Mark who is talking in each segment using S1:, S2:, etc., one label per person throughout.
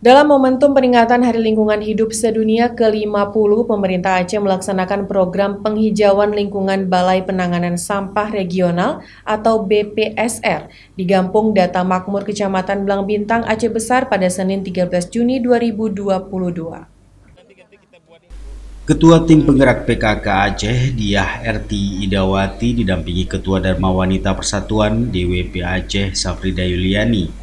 S1: Dalam momentum peringatan Hari Lingkungan Hidup Sedunia ke-50, pemerintah Aceh melaksanakan program penghijauan lingkungan Balai Penanganan Sampah Regional atau BPSR di Gampung Data Makmur Kecamatan Blang Bintang, Aceh Besar pada Senin 13 Juni 2022.
S2: Ketua Tim Penggerak PKK Aceh, Diah Erti Idawati, didampingi Ketua Dharma Wanita Persatuan DWP Aceh, Safrida Yuliani,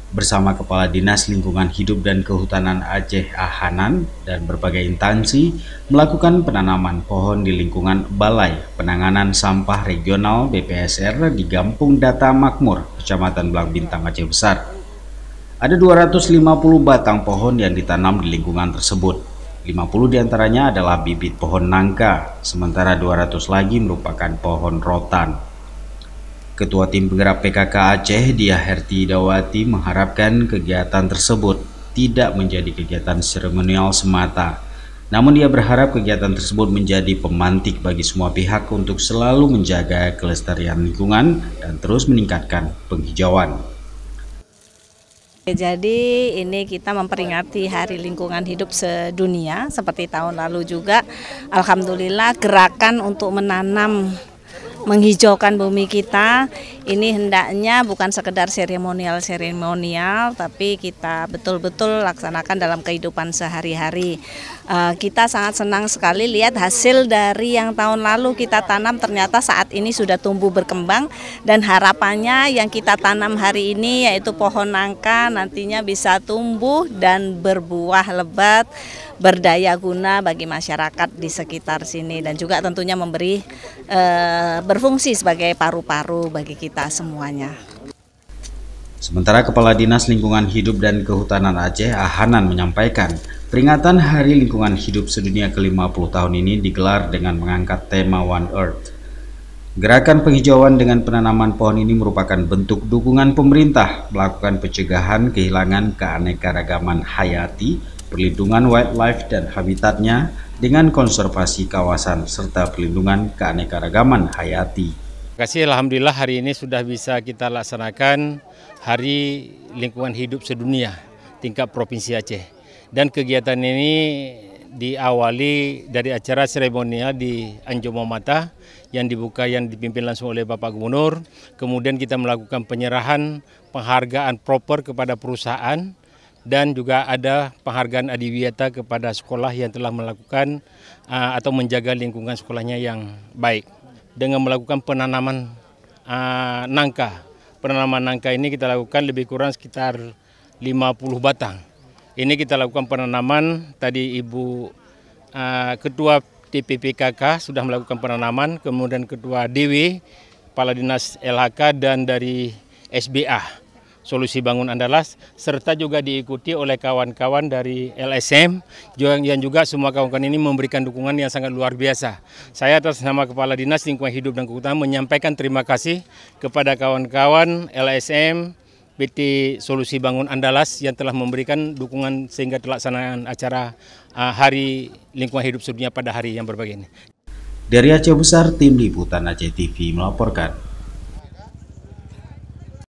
S2: bersama Kepala Dinas Lingkungan Hidup dan Kehutanan Aceh Ahanan dan berbagai instansi melakukan penanaman pohon di lingkungan Balai Penanganan Sampah Regional BPSR di Gampung Data Makmur, Kecamatan Blang Bintang, Aceh Besar. Ada 250 batang pohon yang ditanam di lingkungan tersebut. 50 diantaranya adalah bibit pohon nangka, sementara 200 lagi merupakan pohon rotan. Ketua Tim Penggerak PKK Aceh, Diah Erti Idawati, mengharapkan kegiatan tersebut tidak menjadi kegiatan seremonial semata. Namun dia berharap kegiatan tersebut menjadi pemantik bagi semua pihak untuk selalu menjaga kelestarian lingkungan dan terus meningkatkan penghijauan.
S3: Jadi ini kita memperingati Hari Lingkungan Hidup Sedunia seperti tahun lalu juga. Alhamdulillah gerakan untuk menanam menghijaukan bumi kita ini hendaknya bukan sekedar seremonial tapi kita betul-betul laksanakan dalam kehidupan sehari-hari. Kita sangat senang sekali lihat hasil dari yang tahun lalu kita tanam ternyata saat ini sudah tumbuh berkembang, dan harapannya yang kita tanam hari ini yaitu pohon nangka nantinya bisa tumbuh dan berbuah lebat, berdaya guna bagi masyarakat di sekitar sini, dan juga tentunya berfungsi sebagai paru-paru bagi kita semuanya.
S2: Sementara Kepala Dinas Lingkungan Hidup dan Kehutanan Aceh Ahanan menyampaikan, peringatan Hari Lingkungan Hidup Sedunia ke-50 tahun ini digelar dengan mengangkat tema One Earth. Gerakan penghijauan dengan penanaman pohon ini merupakan bentuk dukungan pemerintah melakukan pencegahan kehilangan keanekaragaman hayati, perlindungan wildlife dan habitatnya dengan konservasi kawasan serta perlindungan keanekaragaman hayati.
S4: Terima kasih, alhamdulillah hari ini sudah bisa kita laksanakan Hari Lingkungan Hidup Sedunia tingkat Provinsi Aceh. Dan kegiatan ini diawali dari acara seremonial di Anjomomata yang dipimpin langsung oleh Bapak Gubernur. Kemudian kita melakukan penyerahan penghargaan proper kepada perusahaan, dan juga ada penghargaan adiwiyata kepada sekolah yang telah melakukan atau menjaga lingkungan sekolahnya yang baik. Dengan melakukan penanaman nangka. Penanaman nangka ini kita lakukan lebih kurang sekitar 50 batang. Ini kita lakukan penanaman, tadi Ibu Ketua TPPKK sudah melakukan penanaman, kemudian Ketua DW, Kepala Dinas LHK dan dari SBA. Solusi Bangun Andalas, serta juga diikuti oleh kawan-kawan dari LSM yang juga semua kawan-kawan ini memberikan dukungan yang sangat luar biasa. Saya atas nama Kepala Dinas Lingkungan Hidup dan Kehutanan menyampaikan terima kasih kepada kawan-kawan LSM, PT Solusi Bangun Andalas yang telah memberikan dukungan sehingga terlaksanaan acara Hari Lingkungan Hidup Sedunia pada hari yang berbahagia ini.
S2: Dari Aceh Besar, Tim Liputan Aceh TV melaporkan.